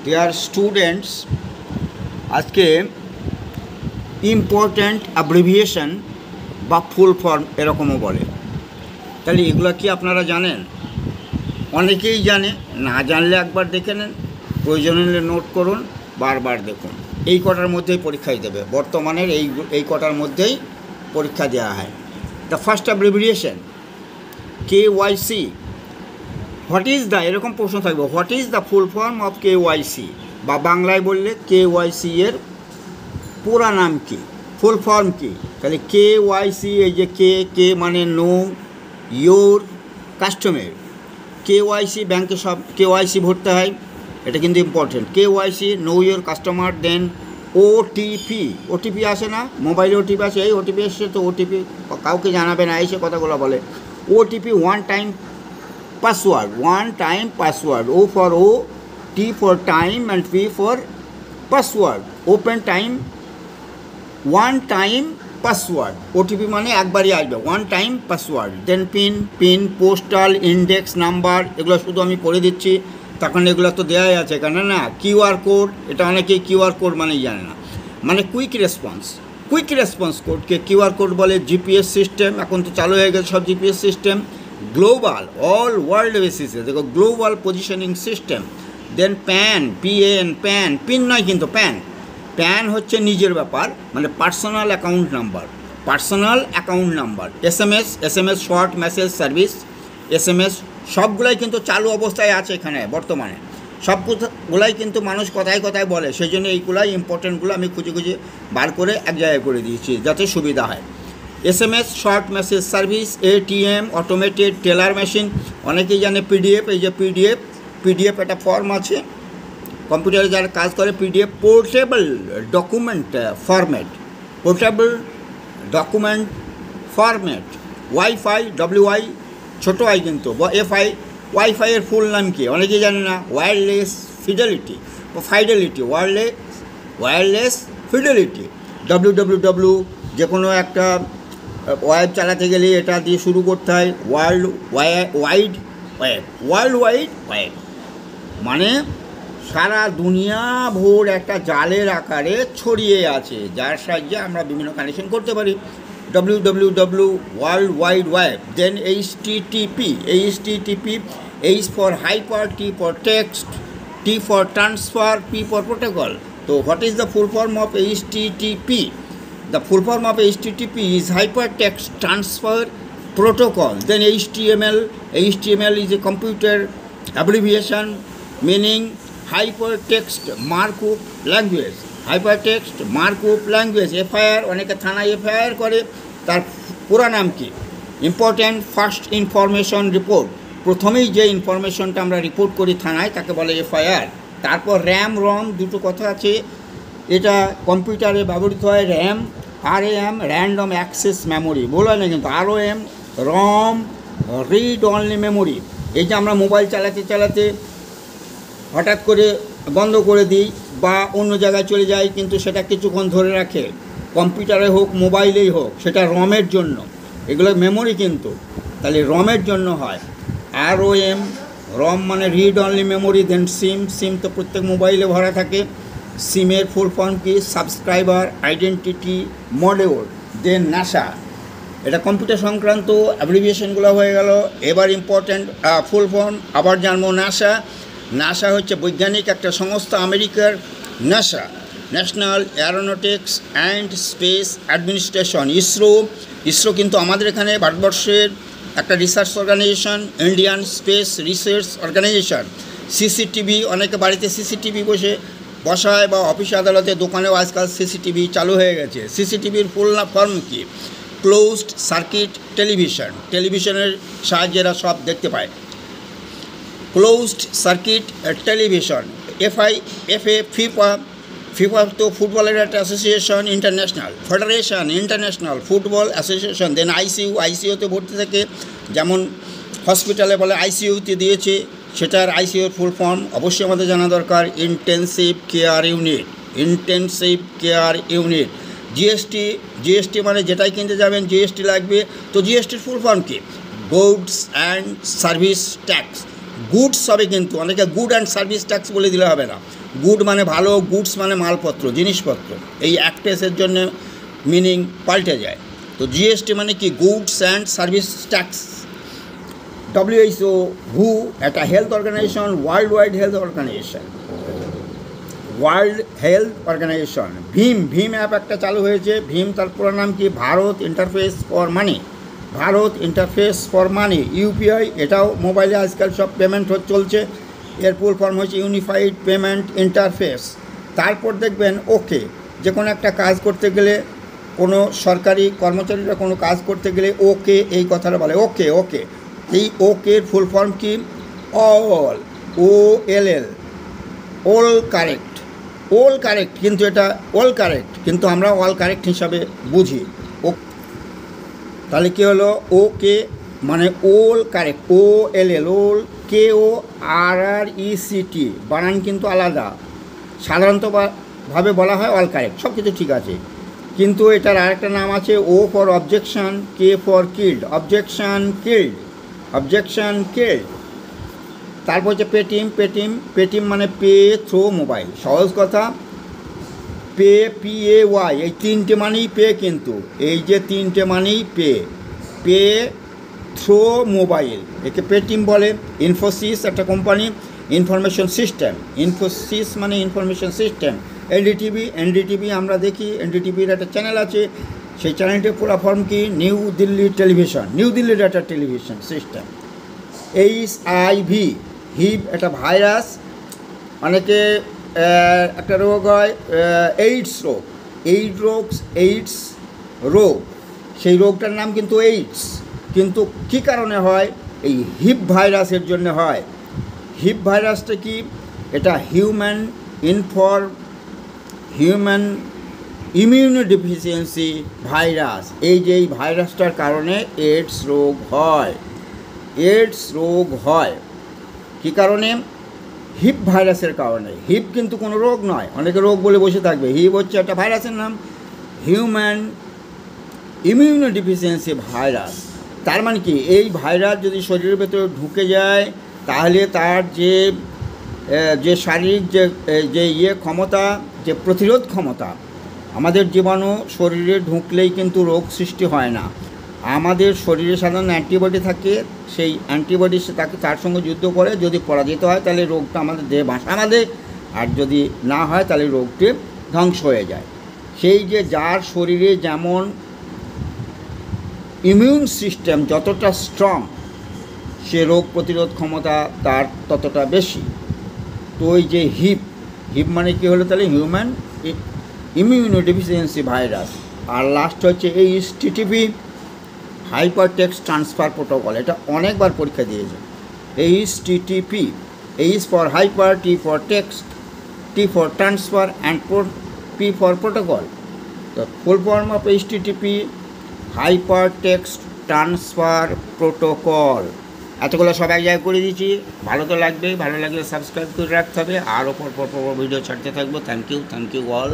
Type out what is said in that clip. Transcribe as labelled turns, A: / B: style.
A: Dear students, আজকে important abbreviation বা full form এরকমও বলে। তাহলে এগুলো কি আপনারা জানেন? অনেকেই জানে, না জানলে একবার দেখে নেন, প্রয়োজন হলে নোট করুন, বারবার দেখুন। এই কটার মধ্যেই পরীক্ষায় দেবে, বর্তমানের এই কটার মধ্যেই পরীক্ষা দেওয়া হয়। The first abbreviation KYC। What is the, এরকম প্রশ্ন থাকবে, what is the full form of KYC, বা বাংলায় বললে KYC এর পুরা নাম কি, ফুল ফর্ম কি? তাহলে KYC, এই যে কে মানে নো ইয়োর কাস্টমার। KYC ব্যাংকে সব KYC ভরতে হয়, এটা কিন্তু important. KYC know your customer. Then OTP আসে না, মোবাইলে OTP আসে, এই OTP এসছে তো OTP কাউকে জানাবে না, এসে কথাগুলো বলে। OTP one time password, one time password, O for O, T for time and P for password. Open time one time password, OTP মানে একবারই আসবে, ওয়ান টাইম পাসওয়ার্ড। দেন পিন, পোস্টাল, ইন্ডেক্স নাম্বার, এগুলো শুধু আমি পড়ে দিচ্ছি, তখন এগুলো তো দেওয়াই আছে কেন না। QR কোড, এটা অনেকেই QR কোড মানেই জানে না, মানে কুইক রেসপন্স কোডকে QR কোড বলে। GPS সিস্টেম, এখন তো চালু হয়ে গেছে সব GPS system. Global, all world বেসিসে, দেখো গ্লোবাল পজিশনিং সিস্টেম। দেন PAN, পিন নয় কিন্তু প্যান হচ্ছে নিজের ব্যাপার, মানে personal account number. SMS short message service, SMS সবগুলাই কিন্তু চালু অবস্থায় আছে এখানে বর্তমানে, সবগুলাই কিন্তু মানুষ কথায় বলে, সেই জন্য এইগুলাই ইম্পর্টেন্টগুলো আমি খুঁজে বার করে এক জায়গায় করে দিয়েছি যাতে সুবিধা হয়। SMS short message service. ATM automated teller machine, অনেকেই জানে। PDF, এই যে PDF একটা ফর্ম আছে কম্পিউটারে যারা কাজ করে, PDF portable document format. Wifi, WI ছোটো আই কিন্তু, ওয়াইফাই এর ফুল নাম কি অনেকেই জানে না। ওয়্যারলেস ফিডেলিটি, WWW, যে কোনো একটা ওয়েব চালাতে গেলে এটা দিয়ে শুরু করতে হয়। ওয়ার্ল্ড ওয়াইড ওয়েব, মানে সারা দুনিয়া ভোর একটা জালের আকারে ছড়িয়ে আছে, যার সাহায্যে আমরা বিভিন্ন কানেকশন করতে পারি। WWW world wide web. Then HTTP, H for hyper, T for text, T for transfer, P for protocol. তো what is the full form of HTTP? The full form of HTTP is Hypertext Transfer Protocol. Then HTML is a computer abbreviation meaning Hypertext Markup Language. FIR, অনেকে থানায় FIR করে, তার পুরা নাম কি? Important first information report, প্রথমেই যে ইনফরমেশনটা আমরা রিপোর্ট করি থানায় তাকে বলে FIR। তারপর RAM দুটো কথা আছে, এটা কম্পিউটারে ব্যবহৃত হয়। RAM র্যান্ডম অ্যাক্সেস মেমোরি, বলা না কিন্তু ROM রিড অনলি মেমোরি। এই যে আমরা মোবাইল চালাতে হঠাৎ করে বন্ধ করে দিই বা অন্য জায়গায় চলে যাই, কিন্তু সেটা কিছুক্ষণ ধরে রাখে, কম্পিউটারে হোক মোবাইলেই হোক, সেটা রমের জন্য, এগুলো মেমোরি কিন্তু, তাহলে রমের জন্য হয়। ROM মানে read only memory. Then sim তো প্রত্যেক মোবাইলে ভরা থাকে, সিমের ফুল ফর্ম কি? Subscriber identity module. Then NASA, এটা কম্পিউটার সংক্রান্ত অ্যাব্রিভিয়েশনগুলো হয়ে গেল। এবার ইম্পর্ট্যান্ট ফুল ফর্ম আবার জানবো। NASA হচ্ছে বৈজ্ঞানিক একটা সংস্থা আমেরিকার। NASA national aeronautics and space administration. ISRO কিন্তু আমাদের এখানে ভারতবর্ষের একটা research organization, Indian space research organization. CCTV, অনেকে বাড়িতে CCTV বসায় বা অফিস আদালতে দোকানেও আজকাল CCTV চালু হয়ে গেছে। CCTVর ফুল ফর্ম কি? ক্লোজড সার্কিট টেলিভিশনের সাহায্যে এরা সব দেখতে পায়। Closed circuit television. FIFA তো ফুটবলের একটা অ্যাসোসিয়েশন, ইন্টারন্যাশনাল ফুটবল অ্যাসোসিয়েশন। দেন ICUতে ভর্তি থাকে, যেমন হসপিটালে বলে ICUতে দিয়েছে, সেটার ICUর ফুল ফর্ম অবশ্যই আমাদের জানা দরকার। Intensive care unit. GST মানে যেটাই কিনতে যাবেন GST লাগবে, তো GSTর ফুল ফর্ম কি? Goods and service tax. Goods হবে, কিন্তু অনেকে গুড অ্যান্ড সার্ভিস ট্যাক্স বলে দিলে হবে না। গুড মানে ভালো, গুডস মানে মালপত্র, জিনিসপত্র। এই একটেসের জন্য মিনিং পাল্টে যায়। তো জিএসটি মানে কি? Goods and service tax. WHO হু একটা health organization, world wide health organization, world health organization. ভীম অ্যাপ একটা চালু হয়েছে। ভীম তার পুরো নাম কি? Bharat interface for money. Bharat interface for money, UPI. এটাও মোবাইলে আজকাল সব পেমেন্ট চলছে। এর ফুল ফর্ম হচ্ছে ইউনিফাইড পেমেন্ট ইন্টারফেস। তারপর দেখবেন ওকে, যে কোনো একটা কাজ করতে গেলে, কোনো সরকারি কর্মচারীরা কোনো কাজ করতে গেলে ওকে এই কথাটা বলে, ওকে ওকে। এই ওকের ফুল ফর্ম কি? All, OLL, all correct. All correct, কিন্তু এটা অল কারেক্ট, কিন্তু আমরা অল কারেক্ট হিসাবে বুঝি। ও তাহলে কী হলো? ওকে মানে all correct, OLL, all, KORRECT, বানান কিন্তু আলাদা। সাধারণতভাবে বলা হয় অল কারেক্ট, সব কিছু ঠিক আছে। কিন্তু এটার আরেকটা নাম আছে, O for objection, K for killed, objection killed, objection killed. তারপর হচ্ছে পেটিএম মানে পে থ্রো মোবাইল। সহজ কথা, PAY, এই তিনটে মানেই পে, কিন্তু এই যে তিনটে মানেই পে থ্রো মোবাইল, একে পেটিএম বলে। ইনফোসিস একটা কোম্পানি, ইনফরমেশন সিস্টেম। ইনফোসিস মানে ইনফরমেশন সিস্টেম। এনডিটিভি আমরা দেখি, এনডিটিভির একটা চ্যানেল আছে, সেই চ্যানেলটির পুরো ফর্ম কি? নিউ দিল্লি টেলিভিশন, নিউ দিল্লির একটা টেলিভিশন সিস্টেম। HIV, হিভ একটা ভাইরাস। অনেকে একটা রোগ হয় এইডস রোগ, সেই রোগটার নাম কিন্তু এইডস। কিন্তু কী কারণে হয়? এই হিভ ভাইরাসের জন্য হয়। হিভ ভাইরাসটা কি? এটা হিউম্যান ইমিউনোডেফিসিয়েন্সি ভাইরাস। এই যে এই ভাইরাসটার কারণে এইডস রোগ হয়। কী কারণে? হিভ ভাইরাসের কারণে। হিভ কিন্তু কোনো রোগ নয়, অনেকে রোগ বলে বসে থাকবে। হিভ হচ্ছে একটা ভাইরাসের নাম, হিউম্যান ইমিউনোডেফিসিয়েন্সি ভাইরাস। তার মানে কি? এই ভাইরাস যদি শরীরের ভেতরে ঢুকে যায়, তাহলে তার যে শারীরিক যে ক্ষমতা, যে প্রতিরোধ ক্ষমতা, আমাদের জীবাণু শরীরে ঢুকলেই কিন্তু রোগ সৃষ্টি হয় না। আমাদের শরীরে সাধারণ অ্যান্টিবডি থাকে, সেই অ্যান্টিবডি তার সঙ্গে যুদ্ধ করে। যদি পরাজিত হয় তাহলে রোগটা আমাদের দেহে বাসা বাঁধে, আর যদি না হয় তাহলে রোগটি ধ্বংস হয়ে যায়। সেই যে যার শরীরে যেমন ইমিউন সিস্টেম যতটা স্ট্রং, সে রোগ প্রতিরোধ ক্ষমতা তার ততটা বেশি। তো ওই যে হিভ মানে কী হলো? তাহলে হিউম্যান ইমিউনোডেফিসিয়েন্সি ভাইরাস। আর লাস্ট হচ্ছে HTTP, hyper text transfer protocol. এটা অনেকবার পরীক্ষা দিয়েছে। HTTP, H for hyper, T for text, T for transfer and P for protocol. তো full form of HTTP, hyper text transfer protocol. এতগুলো সব এক জায়গায় করে দিয়েছি। ভালো তো লাগবেই, ভালো লাগলে সাবস্ক্রাইব করে রাখতে হবে। আর ওপর ভিডিও ছাড়তে থাকবো। Thank you all.